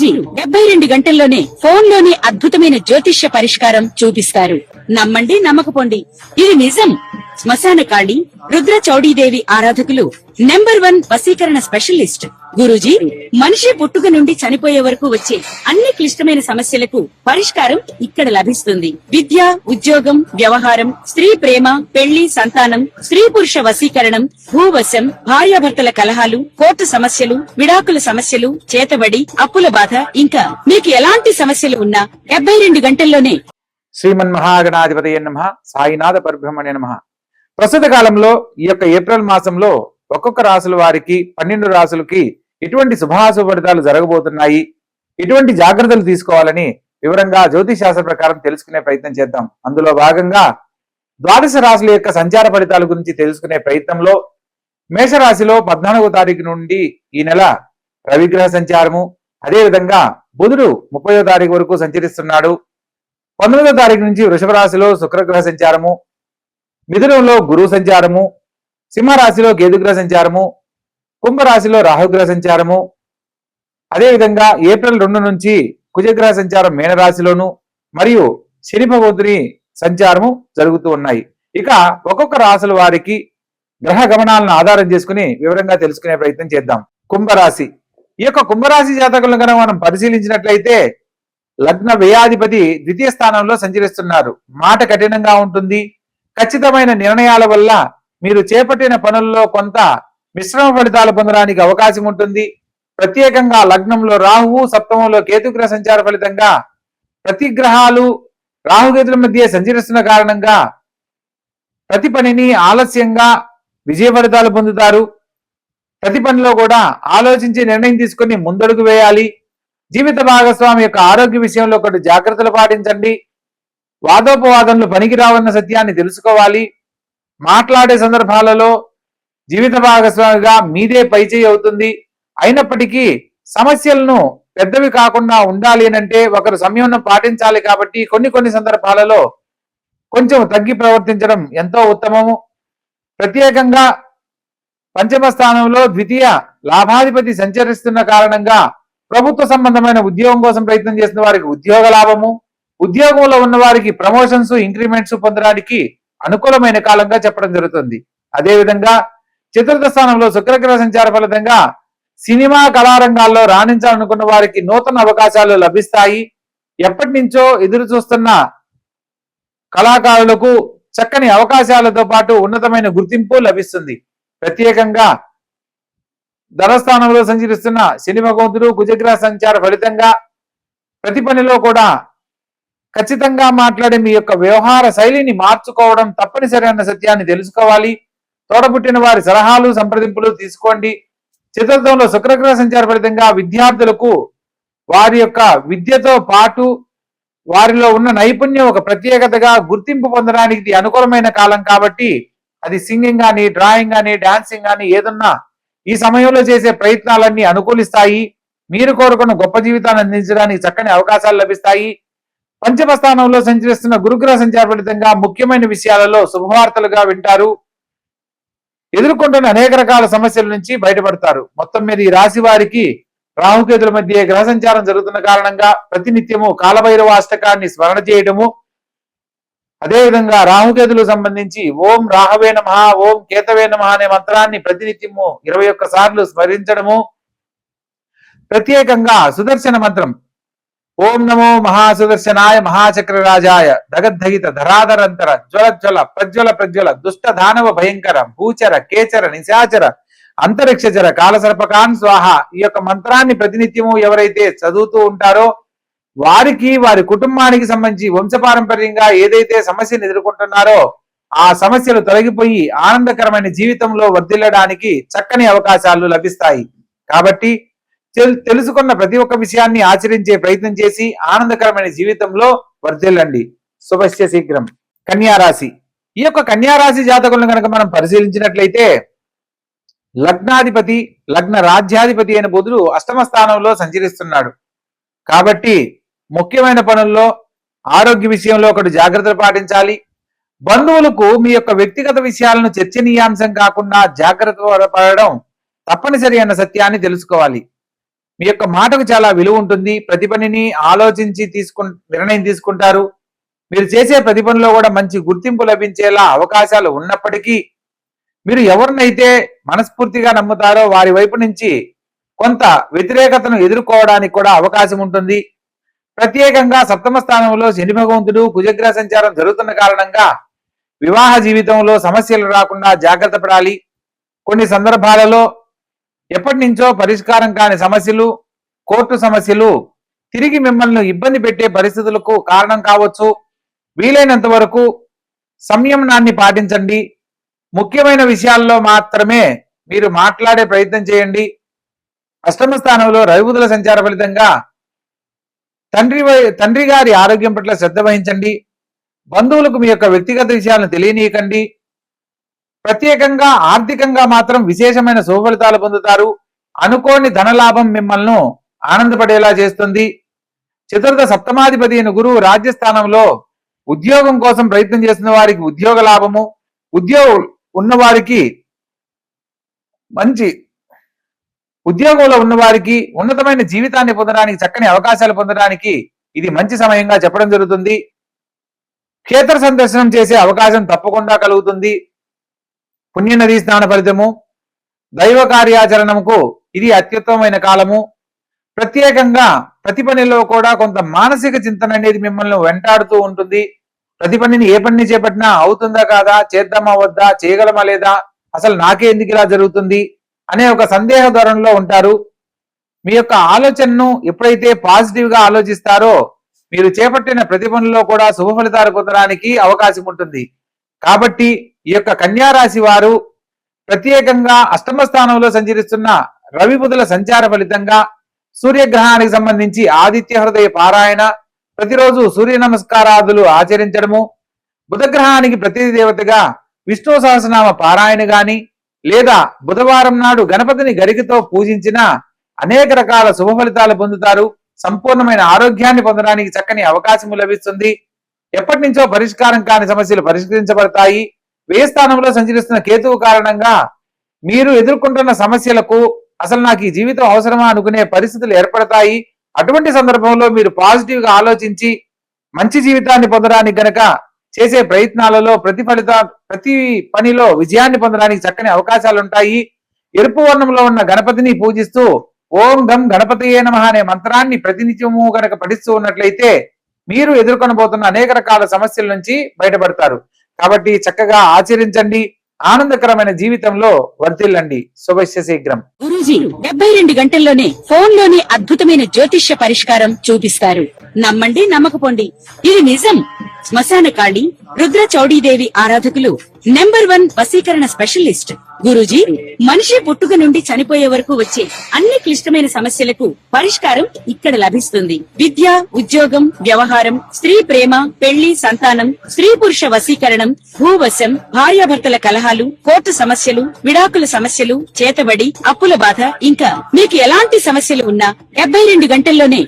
వీరు 72 గంటల్లోనే ఫోన్ లోనే అద్భుతమైన జ్యోతిష్య పరిష్కారం చూపిస్తారు. నమ్మండి, నమ్మకపోండి, ఇది నిజం. శ్మశాన కాళి రుద్ర చౌడీదేవి ఆరాధకులు నంబర్ 1 వశీకరణ స్పెషలిస్ట్ గురూజీ. మనిషి పుట్టుక నుండి చనిపోయే వరకు వచ్చే అన్ని క్లిష్టమైన సమస్యలకు పరిష్కారం ఇక్కడ లభిస్తుంది. విద్య, ఉద్యోగం, వ్యవహారం, స్త్రీ ప్రేమ, పెళ్లి, సంతానం, స్త్రీ పురుష వశీకరణం, భూవశం, భార్యాభర్తల కలహాలు, కోర్టు సమస్యలు, విడాకుల సమస్యలు, చేతబడి, అప్పుల బాధ, ఇంకా మీకు ఎలాంటి సమస్యలు ఉన్నా 72 గంటల్లోనే. శ్రీమన్ మహాగణాధిపతయ నమః. సాయినాథ పరబ్రహ్మణ్య నమః. ప్రస్తుత కాలంలో ఈ యొక్క ఏప్రిల్ మాసంలో ఒక్కొక్క రాశుల వారికి 12 రాశులకి ఎటువంటి శుభాశుభ ఫలితాలు జరగబోతున్నాయి, ఎటువంటి జాగ్రత్తలు తీసుకోవాలని వివరంగా జ్యోతిష్ శాస్త్ర ప్రకారం తెలుసుకునే ప్రయత్నం చేద్దాం. అందులో భాగంగా ద్వాదశ రాశుల యొక్క సంచార ఫలితాల గురించి తెలుసుకునే ప్రయత్నంలో మేషరాశిలో 14వ తారీఖు నుండి ఈ నెల రవిగ్రహ సంచారము, అదేవిధంగా బుధుడు 30వ తారీఖు వరకు సంచరిస్తున్నాడు. 19వ తారీఖు నుంచి వృషభ రాశిలో శుక్రగ్రహ సంచారము, మిథునంలో గురువు సంచారము, సింహరాశిలో కేతుగ్రహ సంచారము, కుంభరాశిలో రాహుగ్రహ సంచారము, అదేవిధంగా ఏప్రిల్ 2 నుంచి కుజగ్రహ సంచారం మీనరాశిలోను మరియు శని భగవంతుని సంచారము జరుగుతూ ఉన్నాయి. ఇక ఒక్కొక్క రాశుల వారికి గ్రహ గమనాలను ఆధారం చేసుకుని వివరంగా తెలుసుకునే ప్రయత్నం చేద్దాం. కుంభరాశి. ఈ యొక్క కుంభరాశి జాతకులను కనుక మనం పరిశీలించినట్లయితే లగ్న వ్యయాధిపతి 2వ స్థానంలో సంచరిస్తున్నారు. మాట కఠినంగా ఉంటుంది. ఖచ్చితమైన నిర్ణయాల వల్ల మీరు చేపట్టిన పనుల్లో కొంత మిశ్రమ ఫలితాలు పొందడానికి అవకాశం ఉంటుంది. ప్రత్యేకంగా లగ్నంలో రాహువు, సప్తమంలో కేతుగ్రహ సంచార ఫలితంగా ప్రతి గ్రహాలు రాహుకేతుల మధ్య సంచరిస్తున్న కారణంగా ప్రతి పనిని ఆలస్యంగా విజయ ఫలితాలు పొందుతారు. ప్రతి పనిలో కూడా ఆలోచించి నిర్ణయం తీసుకుని ముందడుగు వేయాలి. జీవిత భాగస్వామి యొక్క ఆరోగ్య విషయంలో కొన్ని జాగ్రత్తలు పాటించండి. వాదోపవాదనలు పనికిరావన్న సత్యాన్ని తెలుసుకోవాలి. మాట్లాడే సందర్భాలలో జీవిత భాగస్వామిగా మీదే పైచేయి అవుతుంది. అయినప్పటికీ సమస్యలను పెద్దవి కాకుండా ఉండాలి అంటే ఒకరు సంయమనం పాటించాలి. కాబట్టి కొన్ని సందర్భాలలో కొంచెం తగ్గి ప్రవర్తించడం ఎంతో ఉత్తమము. ప్రత్యేకంగా పంచమ స్థానంలో 2వ లాభాధిపతి సంచరిస్తున్న కారణంగా ప్రభుత్వ సంబంధమైన ఉద్యోగం కోసం ప్రయత్నం చేసిన వారికి ఉద్యోగ లాభము, ఉద్యోగంలో ఉన్న వారికి ప్రమోషన్స్, ఇంక్రిమెంట్స్ పొందడానికి అనుకూలమైన కాలంగా చెప్పడం జరుగుతుంది. అదేవిధంగా 4వ స్థానంలో శుక్రగ్రహ సంచార ఫలితంగా సినిమా కళారంగాల్లో రాణించాలనుకున్న వారికి నూతన అవకాశాలు లభిస్తాయి. ఎప్పటి నుంచో ఎదురు చూస్తున్న కళాకారులకు చక్కని అవకాశాలతో పాటు ఉన్నతమైన గుర్తింపు లభిస్తుంది. ప్రత్యేకంగా ధనస్థానంలో సంచరిస్తున్న శని భగవంతుడు కుజగ్రహ సంచార ఫలితంగా ప్రతి పనిలో కూడా ఖచ్చితంగా మాట్లాడే మీ యొక్క వ్యవహార శైలిని మార్చుకోవడం తప్పనిసరి అన్న సత్యాన్ని తెలుసుకోవాలి. తోడబుట్టిన వారి సలహాలు, సంప్రదింపులు తీసుకోండి. చతుర్థంలో శుక్రగ్రహ సంచార ఫలితంగా విద్యార్థులకు వారి యొక్క విద్యతో పాటు వారిలో ఉన్న నైపుణ్యం ఒక ప్రత్యేకతగా గుర్తింపు పొందడానికి ఇది అనుకూలమైన కాలం. కాబట్టి అది సింగింగ్ కానీ, డ్రాయింగ్ కానీ, డాన్సింగ్ కానీ ఏదన్నా ఈ సమయంలో చేసే ప్రయత్నాలన్నీ అనుకూలిస్తాయి. మీరు కోరుకున్న గొప్ప జీవితాన్ని అందించడానికి చక్కని అవకాశాలు లభిస్తాయి. పంచమ స్థానంలో సంచరిస్తున్న గురుగ్రహ సంచార ఫలితంగా ముఖ్యమైన విషయాలలో శుభవార్తలుగా వింటారు. ఎదుర్కొంటున్న అనేక రకాల సమస్యల నుంచి బయటపడతారు. మొత్తం మీద ఈ రాశి వారికి రాహుకేతుల మధ్య గ్రహ సంచారం జరుగుతున్న కారణంగా ప్రతినిత్యము కాలభైరవ అష్టకాన్ని స్మరణ చేయడము, అదేవిధంగా రాహుకేతులకు సంబంధించి ఓం రాహవే నమః, ఓం కేతవే నమః అనే మంత్రాన్ని ప్రతినిత్యము 21 సార్లు స్మరించడము, ప్రత్యేకంగా సుదర్శన మంత్రం ఓం నమో మహాసుదర్శనాయ మహాచక్రరాజాయ దగద్ధగిత ధరాధరంతర జ్వల ప్రజ్వల దుష్ట దానవ భయంకర భూచర కేచర నిశాచర అంతరిక్షచర కాలసర్పకాన్ స్వాహ. ఈ యొక్క మంత్రాన్ని ప్రతినిత్యము ఎవరైతే చదువుతూ ఉంటారో వారికి, వారి కుటుంబానికి సంబంధించి వంశపారంపర్యంగా ఏదైతే సమస్యను ఎదుర్కొంటున్నారో ఆ సమస్యలు తొలగిపోయి ఆనందకరమైన జీవితంలో వర్ధిల్లడానికి చక్కని అవకాశాలు లభిస్తాయి. కాబట్టి తెలుసుకున్న ప్రతి ఒక్క విషయాన్ని ఆచరించే ప్రయత్నం చేసి ఆనందకరమైన జీవితంలో వర్ధిల్లండి. శుభస్య శీఘ్రం. కన్యారాశి. ఈ యొక్క కన్యారాశి జాతకులను కనుక మనం పరిశీలించినట్లయితే లగ్నాధిపతి, లగ్న రాజ్యాధిపతి అయిన బుధుడు అష్టమ స్థానంలో సంచరిస్తున్నాడు. కాబట్టి ముఖ్యమైన పనుల్లో ఆరోగ్య విషయంలో ఒకటి జాగ్రత్తలు పాటించాలి. బంధువులకు మీ యొక్క వ్యక్తిగత విషయాలను చర్చనీయాంశం కాకుండా జాగ్రత్త పడడం తప్పనిసరి అన్న సత్యాన్ని తెలుసుకోవాలి. మీ యొక్క మాటకు చాలా విలువ ఉంటుంది. ప్రతి పనిని ఆలోచించి నిర్ణయం తీసుకుంటారు. మీరు చేసే ప్రతి పనిలో కూడా మంచి గుర్తింపు లభించేలా అవకాశాలు ఉన్నప్పటికీ మీరు ఎవరినైతే మనస్ఫూర్తిగా నమ్ముతారో వారి వైపు నుంచి కొంత వ్యతిరేకతను ఎదుర్కోవడానికి కూడా అవకాశం ఉంటుంది. ప్రత్యేకంగా సప్తమ స్థానంలో శని భగవంతుడు కుజగ్రహ సంచారం జరుగుతున్న కారణంగా వివాహ జీవితంలో సమస్యలు రాకుండా జాగ్రత్త పడాలి. కొన్ని సందర్భాలలో ఎప్పటి నుంచో పరిష్కారం కాని సమస్యలు, కోర్టు సమస్యలు తిరిగి మిమ్మల్ని ఇబ్బంది పెట్టే పరిస్థితులకు కారణం కావచ్చు. వీలైనంత వరకు సంయమనాన్ని పాటించండి. ముఖ్యమైన విషయాల్లో మాత్రమే మీరు మాట్లాడే ప్రయత్నం చేయండి. అష్టమ స్థానంలో రవిబుధుల సంచార ఫలితంగా తండ్రి గారి ఆరోగ్యం పట్ల శ్రద్ధ వహించండి. బంధువులకు మీ యొక్క వ్యక్తిగత విషయాలను తెలియనీయకండి. ప్రత్యేకంగా ఆర్థికంగా మాత్రం విశేషమైన శుభఫలితాలు పొందుతారు. అనుకోని ధనలాభం మిమ్మల్ని ఆనందపడేలా చేస్తుంది. చతుర్థ సప్తమాధిపతి అయిన గురువు రాజ్యస్థానంలో ఉద్యోగం కోసం ప్రయత్నం చేస్తున్న వారికి ఉద్యోగ లాభము, ఉద్యోగం ఉన్నవారికి ఉద్యోగంలో ఉన్నవారికి ఉన్నతమైన జీవితాన్ని పొందడానికి, చక్కని అవకాశాలు పొందడానికి ఇది మంచి సమయంగా చెప్పడం జరుగుతుంది. క్షేత్ర సందర్శనం చేసే అవకాశం తప్పకుండా కలుగుతుంది. పుణ్యనదీ స్నాన ఫలితము, దైవ కార్యాచరణముకు ఇది అత్యుత్తమమైన కాలము. ప్రత్యేకంగా ప్రతి పనిలో కూడా కొంత మానసిక చింతన అనేది మిమ్మల్ని వెంటాడుతూ ఉంటుంది. ప్రతి పనిని ఏ పనిని చేపట్టినా అవుతుందా కాదా, చేద్దామా వద్దా, చేయగలమా లేదా, అసలు నాకే ఎందుకు ఇలా జరుగుతుంది అనే ఒక సందేహ ధోరణిలో ఉంటారు. మీ యొక్క ఆలోచనను ఎప్పుడైతే పాజిటివ్ గా ఆలోచిస్తారో మీరు చేపట్టిన ప్రతి పనిలో కూడా శుభ ఫలితాలు పొందడానికి అవకాశం ఉంటుంది. కాబట్టి ఈ యొక్క కన్యా రాశి వారు ప్రత్యేకంగా అష్టమ స్థానంలో సంచరిస్తున్న రవి బుధుల సంచార ఫలితంగా సూర్యగ్రహానికి సంబంధించి ఆదిత్య హృదయ పారాయణ, ప్రతిరోజు సూర్య నమస్కారాదులు ఆచరించడము, బుధగ్రహానికి ప్రతి దేవతగా విష్ణు సహస్రనామ పారాయణ గాని లేదా బుధవారం నాడు గణపతిని గరికతో పూజించిన అనేక రకాల శుభ ఫలితాలు పొందుతారు. సంపూర్ణమైన ఆరోగ్యాన్ని పొందడానికి చక్కని అవకాశం లభిస్తుంది. ఎప్పటి నుంచో పరిష్కారం కాని సమస్యలు పరిష్కరించబడతాయి. వ్యయ స్థానంలో సంచరిస్తున్న కేతువు కారణంగా మీరు ఎదుర్కొంటున్న సమస్యలకు అసలు నాకు ఈ జీవితం అవసరమా అనుకునే పరిస్థితులు ఏర్పడతాయి. అటువంటి సందర్భంలో మీరు పాజిటివ్ గా ఆలోచించి మంచి జీవితాన్ని పొందడానికి గనక చేసే ప్రయత్నాలలో ప్రతి పనిలో విజయాన్ని పొందడానికి చక్కని అవకాశాలు ఉంటాయి. ఎరుపు వర్ణంలో ఉన్న గణపతిని పూజిస్తూ ఓం గం గణపతియే నమః అనే మంత్రాన్ని ప్రతినిత్యము గనక పఠిస్తూ ఉన్నట్లయితే మీరు ఎదుర్కొనబోతున్న అనేక రకాల సమస్యల నుంచి బయటపడతారు. కాబట్టి చక్కగా ఆచరించండి. ఆనందకరమైన జీవితంలో వర్ధిల్లండి. శుభస్య శీఘ్రం. గురూజీ 72 గంటల్లోనే ఫోన్ లోనే అద్భుతమైన జ్యోతిష్య పరిష్కారం చూపిస్తారు. నమ్మండి, నమ్మకపోండి, ఇది నిజం. శ్మశాన కాళి రుద్ర చౌడీదేవి ఆరాధకులు నంబర్ 1 వశీకరణ స్పెషలిస్ట్. గురూజీ, మనిషి పుట్టుక నుండి చనిపోయే వరకు వచ్చే అన్ని క్లిష్టమైన సమస్యలకు పరిష్కారం ఇక్కడ లభిస్తుంది. విద్య, ఉద్యోగం, వ్యవహారం, స్త్రీ ప్రేమ, పెళ్లి, సంతానం, స్త్రీ పురుష వశీకరణం, భూవశం, భార్యాభర్తల కలహాలు, కోర్టు సమస్యలు, విడాకుల సమస్యలు, చేతబడి, అప్పుల బాధ, ఇంకా మీకు ఎలాంటి సమస్యలు ఉన్నా 72 గంటల్లోనే